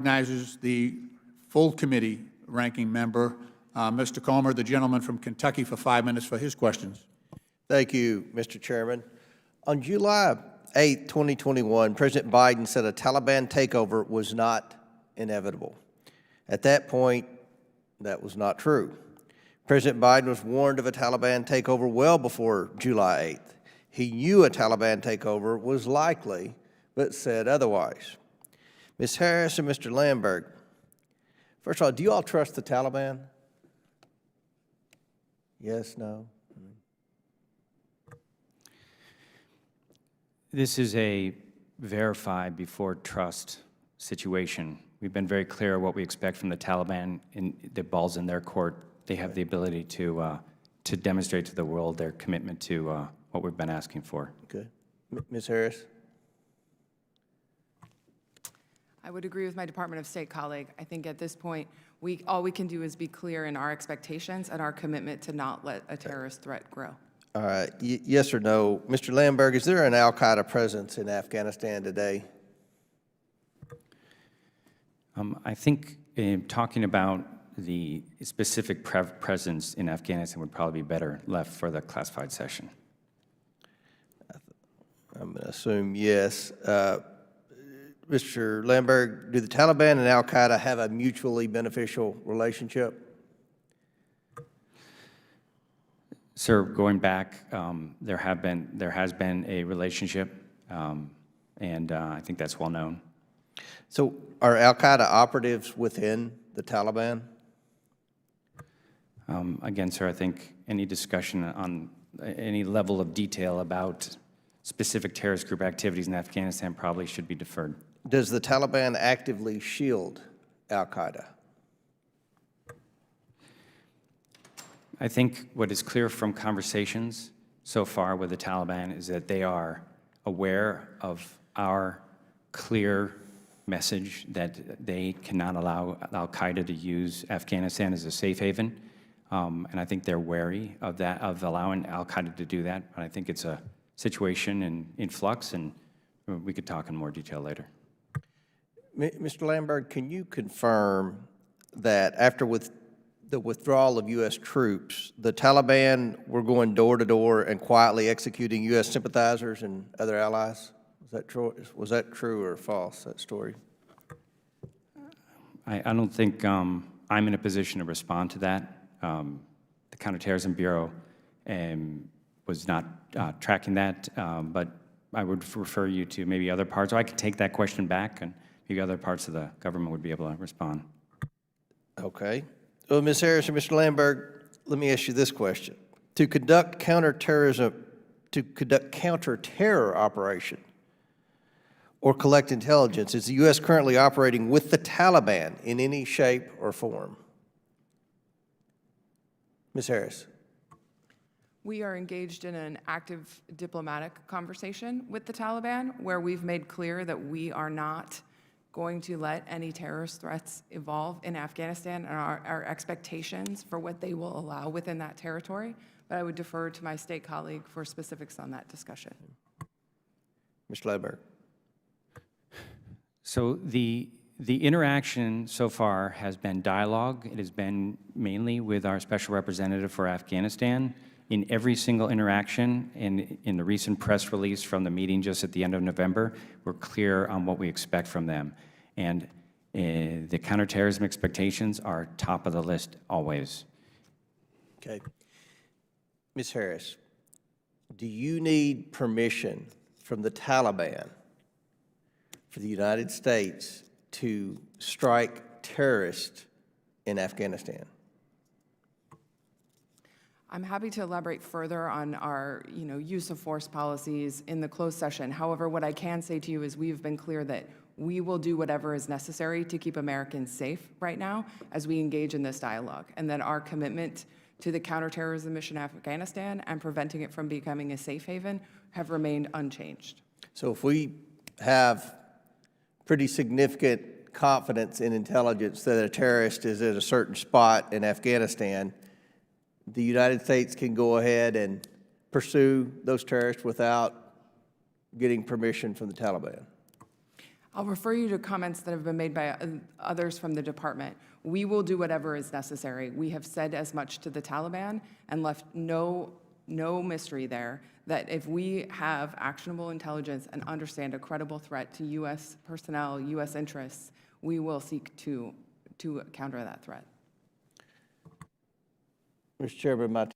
Recognizes the full committee ranking member, Mr. Comer, the gentleman from Kentucky, for 5 minutes for his questions. Thank you, Mr. Chairman. On July 8, 2021, President Biden said a Taliban takeover was not inevitable. At that point, that was not true. President Biden was warned of a Taliban takeover well before July 8th. He knew a Taliban takeover was likely, but said otherwise. Ms. Harris and Mr. Lamberg, first of all, do you all trust the Taliban? Yes, no? This is a verify before trust situation. We've been very clear what we expect from the Taliban, and the ball's in their court. They have the ability to demonstrate to the world their commitment to what we've been asking for. Okay. Ms. Harris? I would agree with my Department of State colleague. I think at this point, all we can do is be clear in our expectations and our commitment to not let a terrorist threat grow. All right, yes or no? Mr. Lamberg, is there an Al-Qaeda presence in Afghanistan today? I think talking about the specific presence in Afghanistan would probably be better left for the classified session. I'm going to assume yes. Mr. Lamberg, do the Taliban and Al-Qaeda have a mutually beneficial relationship? Sir, going back, there has been a relationship, and I think that's well known. So are Al-Qaeda operatives within the Taliban? Again, sir, I think any discussion on any level of detail about specific terrorist group activities in Afghanistan probably should be deferred. Does the Taliban actively shield Al-Qaeda? I think what is clear from conversations so far with the Taliban is that they are aware of our clear message that they cannot allow Al-Qaeda to use Afghanistan as a safe haven. And I think they're wary of that, of allowing Al-Qaeda to do that. But I think it's a situation in flux, and we could talk in more detail later. Mr. Lamberg, can you confirm that after the withdrawal of U.S. troops, the Taliban were going door to door and quietly executing U.S. sympathizers and other allies? Was that true or false, that story? I don't think I'm in a position to respond to that. The Counterterrorism Bureau was not tracking that, but I would refer you to maybe other parts, or I could take that question back, and maybe other parts of the government would be able to respond. Okay. Well, Ms. Harris and Mr. Lamberg, let me ask you this question. To conduct counterterror operation or collect intelligence, is the U.S. currently operating with the Taliban in any shape or form? Ms. Harris. We are engaged in an active diplomatic conversation with the Taliban where we've made clear that we are not going to let any terrorist threats evolve in Afghanistan and our expectations for what they will allow within that territory. But I would defer to my state colleague for specifics on that discussion. Mr. Lamberg. So the interaction so far has been dialogue. It has been mainly with our special representative for Afghanistan. In every single interaction, in the recent press release from the meeting just at the end of November, we're clear on what we expect from them. And the counterterrorism expectations are top of the list always. Okay. Ms. Harris, do you need permission from the Taliban for the United States to strike terrorists in Afghanistan? I'm happy to elaborate further on our use of force policies in the closed session. However, what I can say to you is we've been clear that we will do whatever is necessary to keep Americans safe right now as we engage in this dialogue, and that our commitment to the counterterrorism mission in Afghanistan and preventing it from becoming a safe haven have remained unchanged. So if we have pretty significant confidence in intelligence that a terrorist is at a certain spot in Afghanistan, the United States can go ahead and pursue those terrorists without getting permission from the Taliban? I'll refer you to comments that have been made by others from the department. We will do whatever is necessary. We have said as much to the Taliban and left no mystery there that if we have actionable intelligence and understand a credible threat to U.S. personnel, U.S. interests, we will seek to counter that threat. Mr. Chairman, my